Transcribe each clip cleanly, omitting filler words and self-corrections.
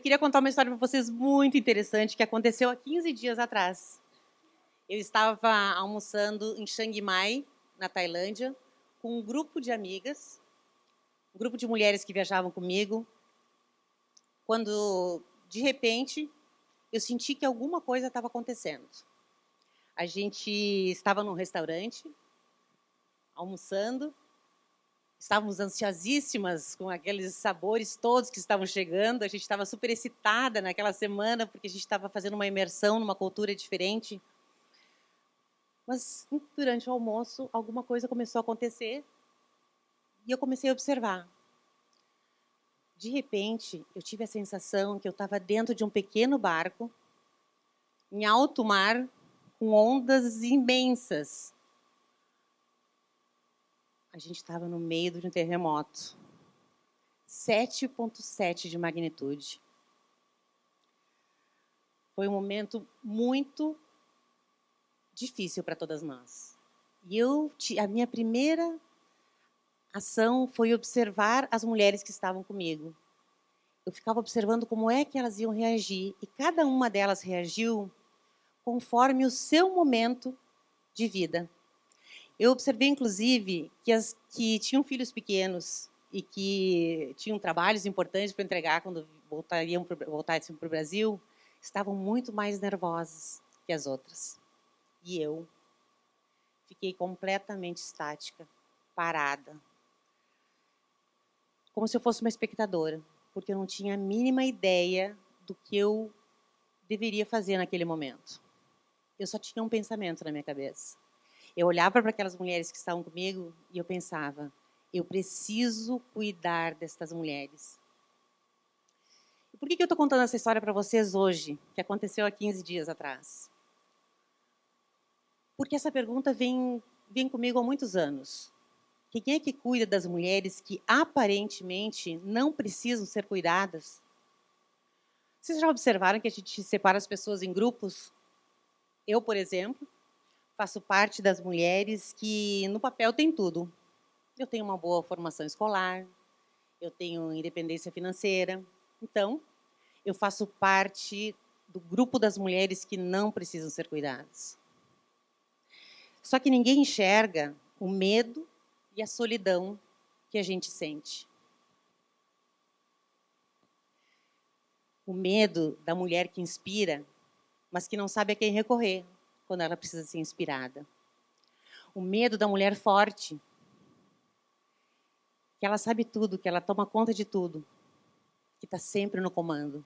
eu queria contar uma história para vocês muito interessante que aconteceu há 15 dias atrás. Eu estava almoçando em Chiang Mai, na Tailândia, com um grupo de amigas, um grupo de mulheres que viajavam comigo, quando, de repente, eu senti que alguma coisa estava acontecendo. A gente estava num restaurante, almoçando, estávamos ansiosíssimas com aqueles sabores todos que estavam chegando, a gente estava super excitada naquela semana, porque a gente estava fazendo uma imersão numa cultura diferente. Mas, durante o almoço, alguma coisa começou a acontecer e eu comecei a observar. De repente, eu tive a sensação que eu estava dentro de um pequeno barco, em alto mar, com ondas imensas. A gente estava no meio de um terremoto. 7,7 de magnitude. Foi um momento muito difícil para todas nós. E a minha primeira ação foi observar as mulheres que estavam comigo. Eu ficava observando como é que elas iam reagir. E cada uma delas reagiu conforme o seu momento de vida. Eu observei, inclusive, que as que tinham filhos pequenos e que tinham trabalhos importantes para entregar quando voltassem para o Brasil, estavam muito mais nervosas que as outras. E eu fiquei completamente estática, parada, como se eu fosse uma espectadora, porque eu não tinha a mínima ideia do que eu deveria fazer naquele momento. Eu só tinha um pensamento na minha cabeça. Eu olhava para aquelas mulheres que estavam comigo e eu pensava, eu preciso cuidar destas mulheres. E por que eu estou contando essa história para vocês hoje, que aconteceu há 15 dias atrás? Porque essa pergunta vem comigo há muitos anos. Quem é que cuida das mulheres que aparentemente não precisam ser cuidadas? Vocês já observaram que a gente separa as pessoas em grupos? Eu, por exemplo, faço parte das mulheres que no papel tem tudo. Eu tenho uma boa formação escolar, eu tenho independência financeira. Então, eu faço parte do grupo das mulheres que não precisam ser cuidadas. Só que ninguém enxerga o medo e a solidão que a gente sente. O medo da mulher que inspira, mas que não sabe a quem recorrer quando ela precisa ser inspirada. O medo da mulher forte, que ela sabe tudo, que ela toma conta de tudo, que está sempre no comando.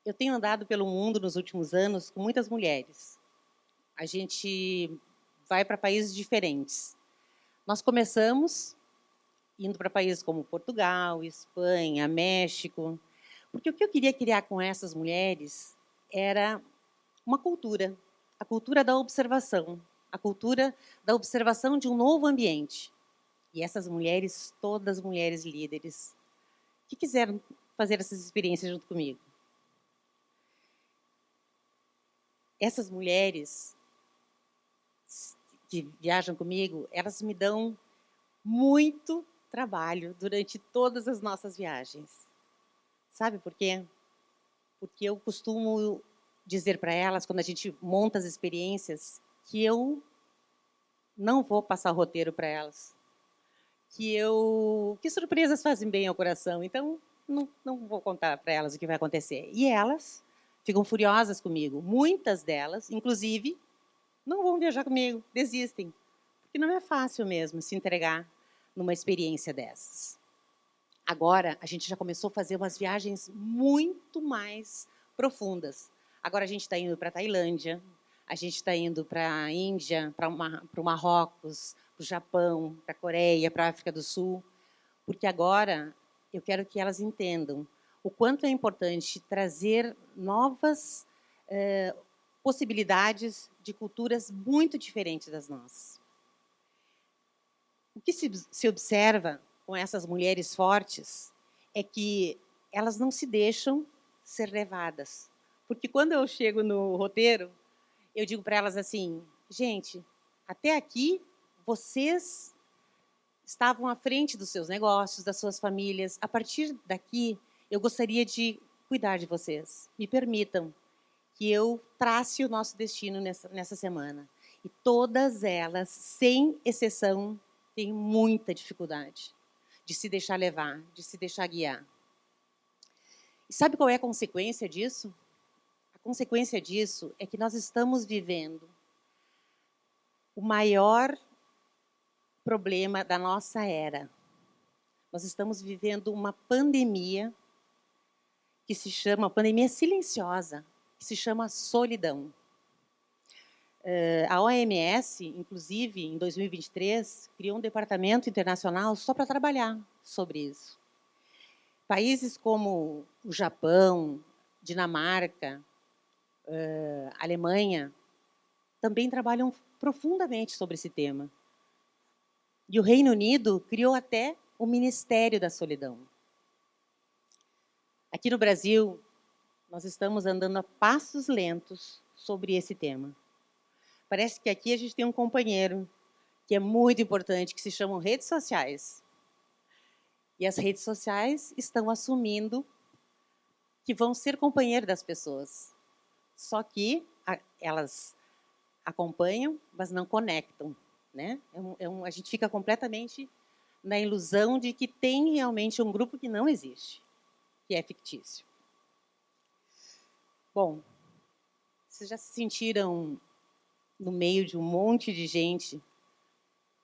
Eu tenho andado pelo mundo nos últimos anos com muitas mulheres. A gente vai para países diferentes. Nós começamos indo para países como Portugal, Espanha, México, porque o que eu queria criar com essas mulheres era uma cultura, a cultura da observação, a cultura da observação de um novo ambiente. E essas mulheres, todas mulheres líderes, que quiseram fazer essas experiências junto comigo. Essas mulheres que viajam comigo, elas me dão muito trabalho durante todas as nossas viagens. Sabe por quê? Porque eu costumo dizer para elas, quando a gente monta as experiências, que eu não vou passar o roteiro para elas. Que surpresas fazem bem ao coração. Então, não vou contar para elas o que vai acontecer. E elas ficam furiosas comigo. Muitas delas, inclusive, não vão viajar comigo, desistem. Porque não é fácil mesmo se entregar numa experiência dessas. Agora, a gente já começou a fazer umas viagens muito mais profundas. Agora a gente está indo para a Tailândia, a gente está indo para a Índia, para o Marrocos, para o Japão, para a Coreia, para a África do Sul, porque agora eu quero que elas entendam o quanto é importante trazer novas possibilidades de culturas muito diferentes das nossas. O que se observa com essas mulheres fortes é que elas não se deixam ser levadas. Porque quando eu chego no roteiro, eu digo para elas assim, gente, até aqui vocês estavam à frente dos seus negócios, das suas famílias. A partir daqui, eu gostaria de cuidar de vocês. Me permitam que eu trace o nosso destino nessa semana. E todas elas, sem exceção, têm muita dificuldade de se deixar levar, de se deixar guiar. E sabe qual é a consequência disso? A consequência disso é que nós estamos vivendo o maior problema da nossa era. Nós estamos vivendo uma pandemia que se chama, pandemia silenciosa, que se chama solidão. A OMS, inclusive, em 2023, criou um departamento internacional só para trabalhar sobre isso. Países como o Japão, Dinamarca, Alemanha, também trabalham profundamente sobre esse tema. E o Reino Unido criou até o Ministério da Solidão. Aqui no Brasil, nós estamos andando a passos lentos sobre esse tema. Parece que aqui a gente tem um companheiro que é muito importante, que se chamam redes sociais. E as redes sociais estão assumindo que vão ser companheiro das pessoas. Só que elas acompanham, mas não conectam, né? A gente fica completamente na ilusão de que tem realmente um grupo que não existe, que é fictício. Bom, vocês já se sentiram no meio de um monte de gente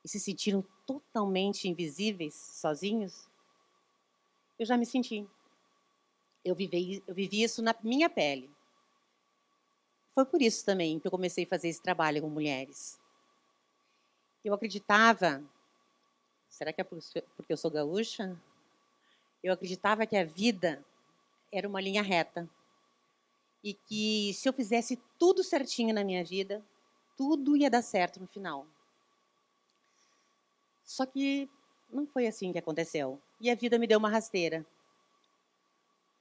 e se sentiram totalmente invisíveis, sozinhos? Eu já me senti. Eu vivi isso na minha pele. Foi por isso também que eu comecei a fazer esse trabalho com mulheres. Eu acreditava, será que é porque eu sou gaúcha? Eu acreditava que a vida era uma linha reta. E que se eu fizesse tudo certinho na minha vida, tudo ia dar certo no final. Só que não foi assim que aconteceu. E a vida me deu uma rasteira.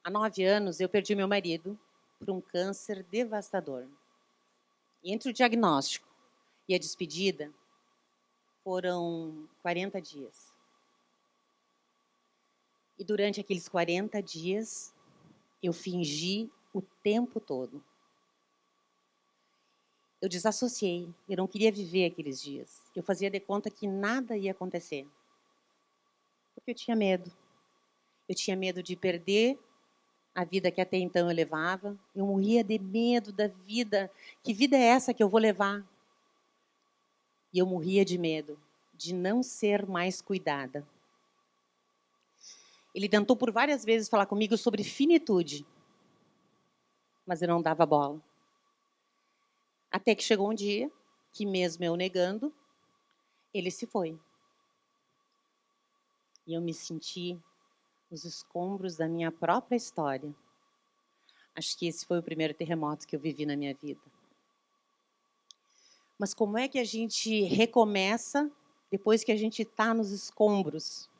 Há 9 anos, eu perdi meu marido por um câncer devastador. E entre o diagnóstico e a despedida, foram 40 dias. E durante aqueles 40 dias, eu fingi o tempo todo. Eu desassociei, eu não queria viver aqueles dias. Eu fazia de conta que nada ia acontecer. Porque eu tinha medo. Eu tinha medo de perder a vida que até então eu levava. Eu morria de medo da vida. Que vida é essa que eu vou levar? E eu morria de medo de não ser mais cuidada. Ele tentou por várias vezes falar comigo sobre finitude, mas eu não dava bola. Até que chegou um dia que, mesmo eu negando, ele se foi. E eu me senti nos escombros da minha própria história. Acho que esse foi o primeiro terremoto que eu vivi na minha vida. Mas como é que a gente recomeça depois que a gente está nos escombros?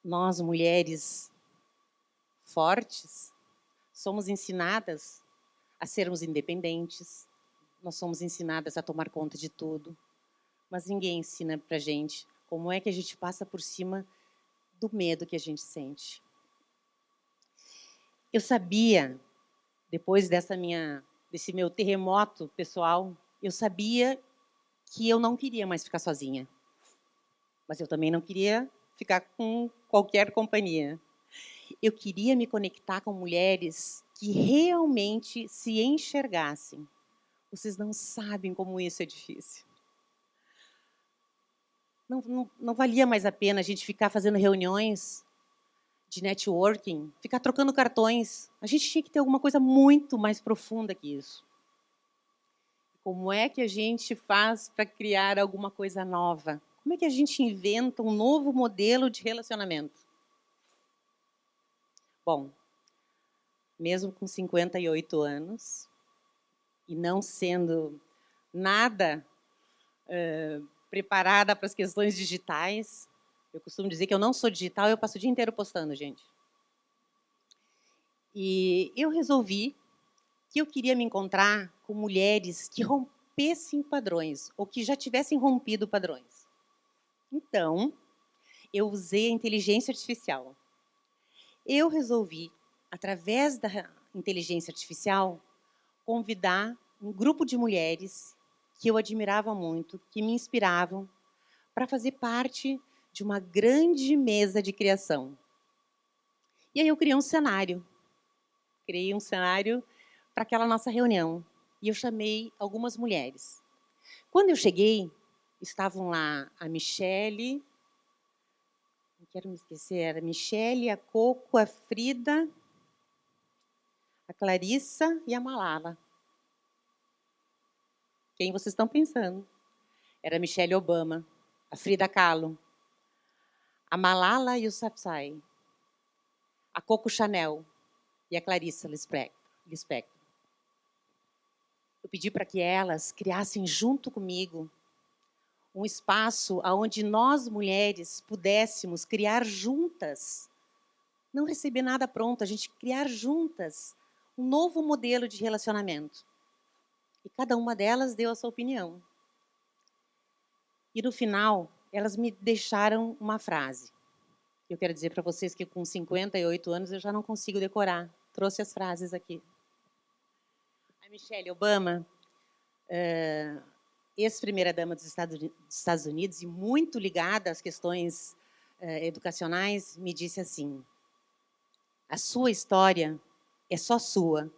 Nós, mulheres fortes, somos ensinadas a sermos independentes, nós somos ensinadas a tomar conta de tudo, mas ninguém ensina para a gente como é que a gente passa por cima do medo que a gente sente. Eu sabia, depois desse meu terremoto pessoal, eu sabia que eu não queria mais ficar sozinha, mas eu também não queria ficar com qualquer companhia. Eu queria me conectar com mulheres que realmente se enxergassem. Vocês não sabem como isso é difícil. Não valia mais a pena a gente ficar fazendo reuniões de networking, ficar trocando cartões. A gente tinha que ter alguma coisa muito mais profunda que isso. Como é que a gente faz para criar alguma coisa nova? Como é que a gente inventa um novo modelo de relacionamento? Bom, mesmo com 58 anos, e não sendo nada preparada para as questões digitais, eu costumo dizer que eu não sou digital, eu passo o dia inteiro postando, gente. E eu resolvi que eu queria me encontrar com mulheres que rompessem padrões, ou que já tivessem rompido padrões. Então, eu usei a inteligência artificial. eu resolvi, através da inteligência artificial, convidar um grupo de mulheres que eu admirava muito, que me inspiravam, para fazer parte de uma grande mesa de criação. E aí eu criei um cenário. Criei um cenário para aquela nossa reunião. E eu chamei algumas mulheres. Quando eu cheguei, estavam lá a Michele, não quero me esquecer, era a Michele, a Coco, a Frida, a Clarissa e a Malala. Quem vocês estão pensando? Era a Michelle Obama, a Frida Kahlo, a Malala Yousafzai, a Coco Chanel e a Clarissa Lispector. Eu pedi para que elas criassem junto comigo um espaço onde nós, mulheres, pudéssemos criar juntas, não receber nada pronto, a gente criar juntas um novo modelo de relacionamento. E cada uma delas deu a sua opinião. E no final, elas me deixaram uma frase. Eu quero dizer para vocês que com 58 anos eu já não consigo decorar. Trouxe as frases aqui. A Michelle Obama, ex-primeira-dama dos Estados Unidos e muito ligada às questões educacionais, me disse assim: a sua história é só sua.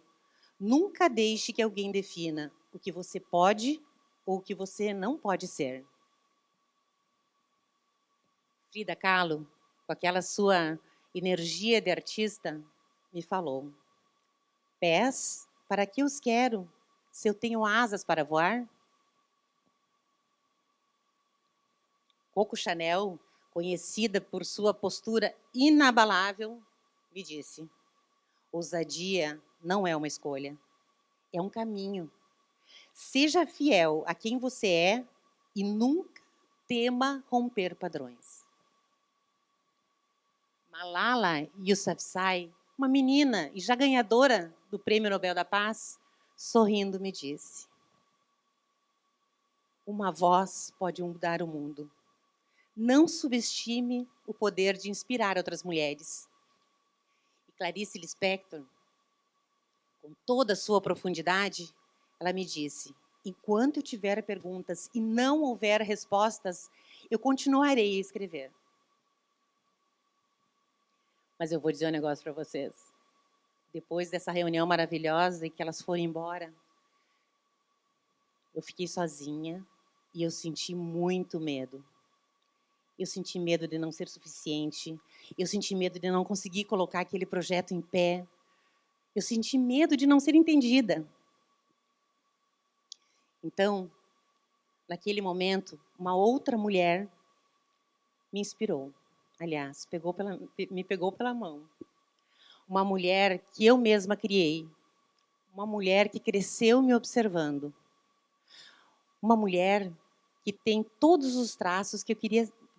Nunca deixe que alguém defina o que você pode ou o que você não pode ser. Frida Kahlo, com aquela sua energia de artista, me falou: pés, para que os quero, se eu tenho asas para voar? Coco Chanel, conhecida por sua postura inabalável, me disse: ousadia não é uma escolha, é um caminho. Seja fiel a quem você é e nunca tema romper padrões. Malala Yousafzai, uma menina e já ganhadora do Prêmio Nobel da Paz, sorrindo me disse: uma voz pode mudar o mundo. Não subestime o poder de inspirar outras mulheres. E Clarice Lispector, com toda a sua profundidade, ela me disse: enquanto eu tiver perguntas e não houver respostas, eu continuarei a escrever. Mas eu vou dizer um negócio para vocês. Depois dessa reunião maravilhosa e que elas foram embora, eu fiquei sozinha e eu senti muito medo. Eu senti medo de não ser suficiente. Eu senti medo de não conseguir colocar aquele projeto em pé. Eu senti medo de não ser entendida. Então, naquele momento, uma outra mulher me inspirou. Aliás, me pegou pela mão. Uma mulher que eu mesma criei. Uma mulher que cresceu me observando. Uma mulher que tem todos os traços que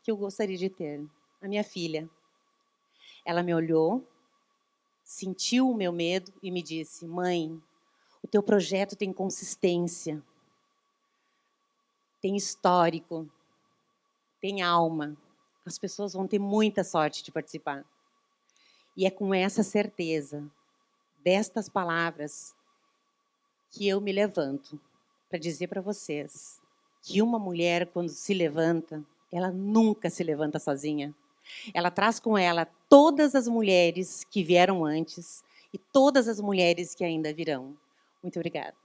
eu gostaria de ter. A minha filha. Ela me olhou, sentiu o meu medo e me disse: mãe, o teu projeto tem consistência, tem histórico, tem alma. As pessoas vão ter muita sorte de participar. E é com essa certeza destas palavras que eu me levanto para dizer para vocês que uma mulher, quando se levanta, ela nunca se levanta sozinha. Ela traz com ela todas as mulheres que vieram antes e todas as mulheres que ainda virão. Muito obrigada.